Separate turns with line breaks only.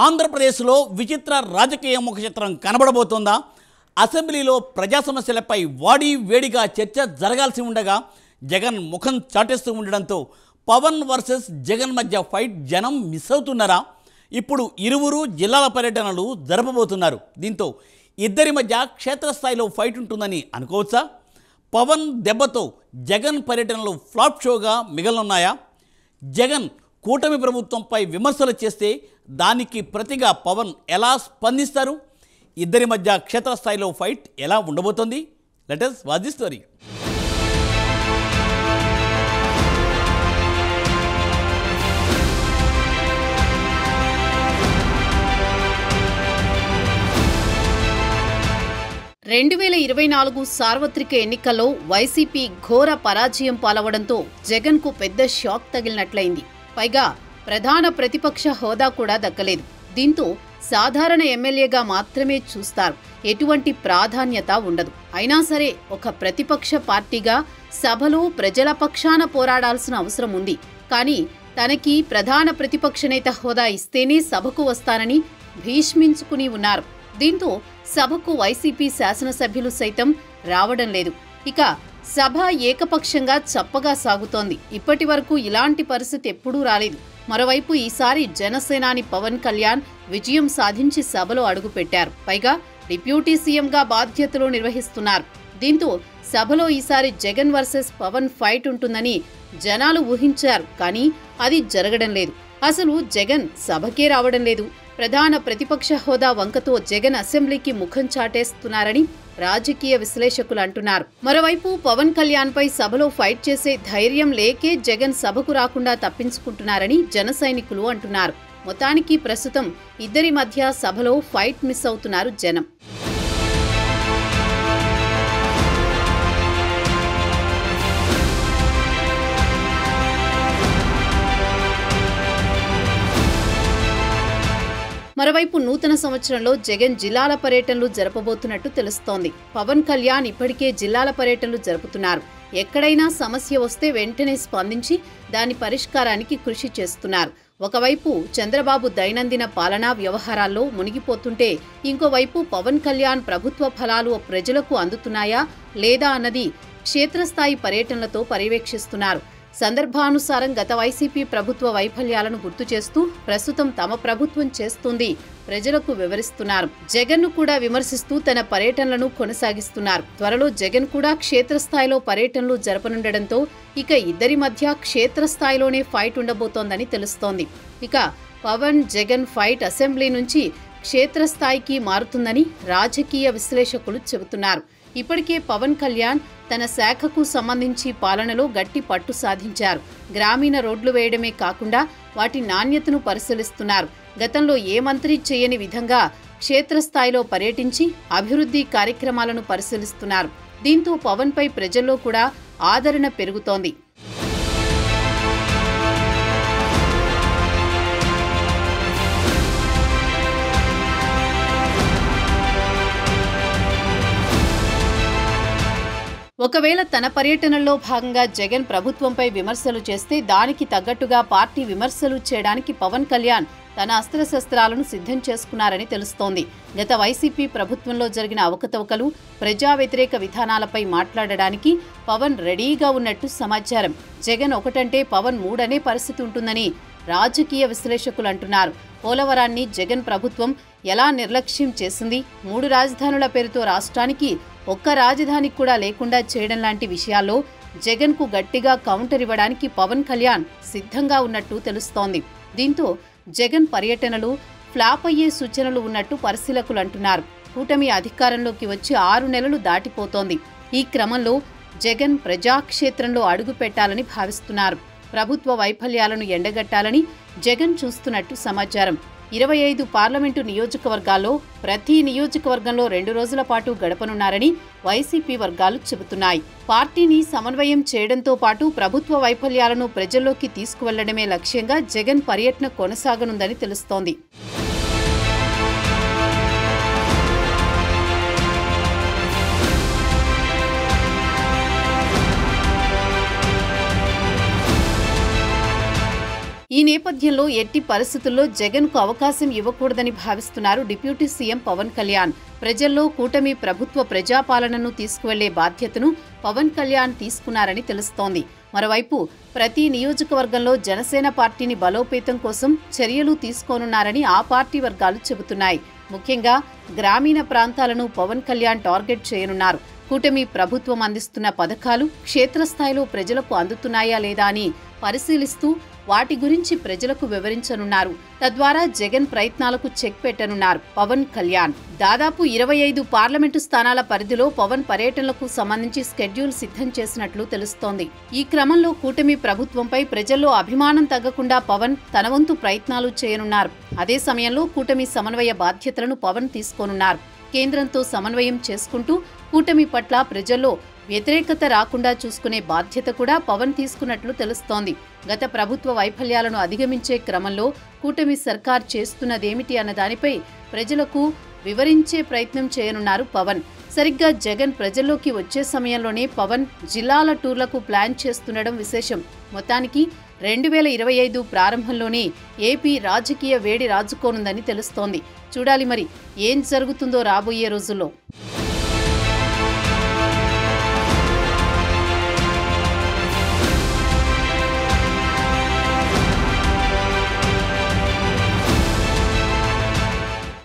ఆంధ్రప్రదేశ్లో విచిత్ర రాజకీయ ముఖచిత్రం కనబడబోతోందా? అసెంబ్లీలో ప్రజా సమస్యలపై వాడి వేడిగా చర్చ జరగాల్సి ఉండగా జగన్ ముఖం చాటేస్తూ ఉండడంతో పవన్ వర్సెస్ జగన్ మధ్య ఫైట్ జనం మిస్ అవుతున్నారా? ఇప్పుడు ఇరువురు జిల్లాల పర్యటనలు జరపబోతున్నారు. దీంతో ఇద్దరి మధ్య క్షేత్రస్థాయిలో ఫైట్ ఉంటుందని అనుకోవచ్చా? పవన్ దెబ్బతో జగన్ పర్యటనలు ఫ్లాప్ షోగా మిగలనున్నాయా? జగన్ కూటమి ప్రభుత్వంపై విమర్శలు చేస్తే దానికి ప్రతిగా పవన్ ఎలా స్పందిస్తారు? ఇద్దరి మధ్య క్షేత్రస్థాయిలో ఫైట్ ఎలా ఉండబోతోంది? Let us watch the story.
సార్వత్రిక ఎన్నికల్లో వైసీపీ ఘోర పరాజయం పాలవడంతో జగన్కు పెద్ద షాక్ తగిలినట్లయింది. పైగా ప్రధాన ప్రతిపక్ష హోదా కూడా దక్కలేదు. దీంతో సాధారణ ఎమ్మెల్యేగా మాత్రమే చూస్తారు. ఎటువంటి ప్రాధాన్యత ఉండదు. అయినా సరే ఒక ప్రతిపక్ష పార్టీగా సభలో ప్రజల పక్షాన పోరాడాల్సిన అవసరం ఉంది. కానీ తనకి ప్రధాన ప్రతిపక్ష నేత హోదా ఇస్తేనే సభకు వస్తానని భీష్మించుకుని ఉన్నారు. దీంతో సభకు వైసీపీ శాసనసభ్యులు సైతం రావడం లేదు. ఇక సభ ఏకపక్షంగా చప్పగా సాగుతోంది. ఇప్పటి వరకు ఇలాంటి పరిస్థితి ఎప్పుడూ రాలేదు. మరోవైపు ఈసారి జనసేనాని పవన్ కళ్యాణ్ విజయం సాధించి సభలో అడుగుపెట్టారు. పైగా డిప్యూటీ సీఎంగా బాధ్యతలు నిర్వహిస్తున్నారు. దీంతో సభలో ఈసారి జగన్ వర్సెస్ పవన్ ఫైట్ ఉంటుందని జనాలు ఊహించారు. కానీ అది జరగడం లేదు. అసలు జగన్ సభకే రావడం లేదు. ప్రధాన ప్రతిపక్ష హోదా వంకతో జగన్ అసెంబ్లీకి ముఖం చాటేస్తున్నారని రాజకీయ విశ్లేషకులు అంటున్నారు. మరోవైపు పవన్ కళ్యాణ్ పై సభలో ఫైట్ చేసే ధైర్యం లేకే జగన్ సభకు రాకుండా తప్పించుకుంటున్నారని జన సైనికులు అంటున్నారు. మొత్తానికి ప్రస్తుతం ఇద్దరి మధ్య సభలో ఫైట్ మిస్ అవుతున్నారు జనం. మరోవైపు నూతన సంవత్సరంలో జగన్ జిల్లాల పర్యటనలు జరపబోతున్నట్టు తెలుస్తోంది. పవన్ కళ్యాణ్ ఇప్పటికే జిల్లాల పర్యటనలు జరుపుతున్నారు. ఎక్కడైనా సమస్య వస్తే వెంటనే స్పందించి దాని పరిష్కారానికి కృషి చేస్తున్నారు. ఒకవైపు చంద్రబాబు దైనందిన పాలనా వ్యవహారాల్లో మునిగిపోతుంటే ఇంకోవైపు పవన్ కళ్యాణ్ ప్రభుత్వ ఫలాలు ప్రజలకు అందుతున్నాయా లేదా అన్నది క్షేత్రస్థాయి పర్యటనలతో పర్యవేక్షిస్తున్నారు. సందర్భానుసారం గత వైసీపీ ప్రభుత్వ వైఫల్యాలను గుర్తు చేస్తూ ప్రస్తుతం తమ ప్రభుత్వం చేస్తుంది ప్రజలకు వివరిస్తున్నారు. జగన్ను కూడా విమర్శిస్తూ తన పర్యటనలను కొనసాగిస్తున్నారు. త్వరలో జగన్ కూడా క్షేత్రస్థాయిలో పర్యటనలు జరపనుండడంతో ఇక ఇద్దరి మధ్య క్షేత్రస్థాయిలోనే ఫైట్ ఉండబోతోందని తెలుస్తోంది. ఇక పవన్ జగన్ ఫైట్ అసెంబ్లీ నుంచి క్షేత్రస్థాయికి మారుతుందని రాజకీయ విశ్లేషకులు చెబుతున్నారు. ఇప్పటికే పవన్ కళ్యాణ్ తన శాఖకు సంబంధించి పాలనలో గట్టి పట్టు సాధించారు. గ్రామీణ రోడ్లు వేయడమే కాకుండా వాటి నాణ్యతను పరిశీలిస్తున్నారు. గతంలో ఏ మంత్రి చేయని విధంగా క్షేత్రస్థాయిలో పర్యటించి అభివృద్ధి కార్యక్రమాలను పరిశీలిస్తున్నారు. దీంతో పవన్ పై ప్రజల్లో కూడా ఆదరణ పెరుగుతోంది. ఒకవేళ తన పర్యటనలో భాగంగా జగన్ ప్రభుత్వంపై విమర్శలు చేస్తే దానికి తగ్గట్టుగా పార్టీ విమర్శలు చేయడానికి పవన్ కళ్యాణ్ తన అస్త్రశస్త్రాలను సిద్ధం చేసుకున్నారని తెలుస్తోంది. గత వైసీపీ ప్రభుత్వంలో జరిగిన అవకతవకలు, ప్రజా వ్యతిరేక విధానాలపై మాట్లాడడానికి పవన్ రెడీగా ఉన్నట్టు సమాచారం. జగన్ ఒకటంటే పవన్ మూడనే పరిస్థితి ఉంటుందని రాజకీయ విశ్లేషకులు అంటున్నారు. పోలవరాన్ని జగన్ ప్రభుత్వం ఎలా నిర్లక్ష్యం చేసింది, 3 రాజధానుల పేరుతో రాష్ట్రానికి ఒక్క రాజధాని కూడా లేకుండా చేయడం లాంటి విషయాల్లో జగన్కు గట్టిగా కౌంటర్ ఇవ్వడానికి పవన్ కళ్యాణ్ సిద్ధంగా ఉన్నట్టు తెలుస్తోంది. దీంతో జగన్ పర్యటనలు ఫ్లాప్ అయ్యే సూచనలు ఉన్నట్టు పరిశీలకులు అంటున్నారు. కూటమి అధికారంలోకి వచ్చి 6 నెలలు దాటిపోతోంది. ఈ క్రమంలో జగన్ ప్రజాక్షేత్రంలో అడుగు పెట్టాలని భావిస్తున్నారు. ప్రభుత్వ వైఫల్యాలను ఎండగట్టాలని జగన్ చూస్తున్నట్టు సమాచారం. 25 పార్లమెంటు నియోజకవర్గాల్లో ప్రతి నియోజకవర్గంలో 2 రోజుల పాటు గడపనున్నారని వైసీపీ వర్గాలు చెబుతున్నాయి. పార్టీని సమన్వయం చేయడంతో పాటు ప్రభుత్వ వైఫల్యాలను ప్రజల్లోకి తీసుకువెళ్లడమే లక్ష్యంగా జగన్ పర్యటన కొనసాగనుందని తెలుస్తోంది. ఈ నేపథ్యంలో ఎట్టి పరిస్థితుల్లో జగన్కు అవకాశం ఇవ్వకూడదని భావిస్తున్నారు డిప్యూటీ సీఎం పవన్ కళ్యాణ్. ప్రజల్లో కూటమి ప్రభుత్వ ప్రజాపాలనను తీసుకువెళ్లే బాధ్యతను పవన్ కళ్యాణ్ తీసుకున్నారని తెలుస్తోంది. మరోవైపు ప్రతి నియోజకవర్గంలో జనసేన పార్టీని బలోపేతం కోసం చర్యలు తీసుకోనున్నారని ఆ పార్టీ వర్గాలు చెబుతున్నాయి. ముఖ్యంగా గ్రామీణ ప్రాంతాలను పవన్ కళ్యాణ్ టార్గెట్ చేయనున్నారు. కూటమి ప్రభుత్వం అందిస్తున్న పథకాలు క్షేత్రస్థాయిలో ప్రజలకు అందుతున్నాయా లేదా అని పరిశీలిస్తూ వాటి గురించి ప్రజలకు వివరించనున్నారు. తద్వారా జగన్ ప్రయత్నాలకు చెక్ పెట్టనున్నారు పవన్ కళ్యాణ్. దాదాపు 25 పార్లమెంటు స్థానాల పరిధిలో పవన్ పర్యటనలకు సంబంధించి స్కెడ్యూల్ సిద్ధం చేసినట్లు తెలుస్తోంది. ఈ క్రమంలో కూటమి ప్రభుత్వంపై ప్రజల్లో అభిమానం తగ్గకుండా పవన్ తన వంతు ప్రయత్నాలు చేయనున్నారు. అదే సమయంలో కూటమి సమన్వయ బాధ్యతలను పవన్ తీసుకోనున్నారు. కేంద్రంతో సమన్వయం చేసుకుంటూ కూటమి పట్ల ప్రజల్లో వ్యతిరేకత రాకుండా చూసుకునే బాధ్యత కూడా పవన్ తీసుకున్నట్లు తెలుస్తోంది. గత ప్రభుత్వ వైఫల్యాలను అధిగమించే క్రమంలో కూటమి సర్కార్ చేస్తున్నదేమిటి అన్న దానిపై ప్రజలకు వివరించే ప్రయత్నం చేయనున్నారు పవన్. సరిగ్గా జగన్ ప్రజల్లోకి వచ్చే సమయంలోనే పవన్ జిల్లాల టూర్లకు ప్లాన్ చేస్తుండడం విశేషం. మొత్తానికి 2025 ప్రారంభంలోనే ఏపీ రాజకీయ వేడి రాజుకోనుందని తెలుస్తోంది. చూడాలి మరి ఏం జరుగుతుందో రాబోయే రోజుల్లో.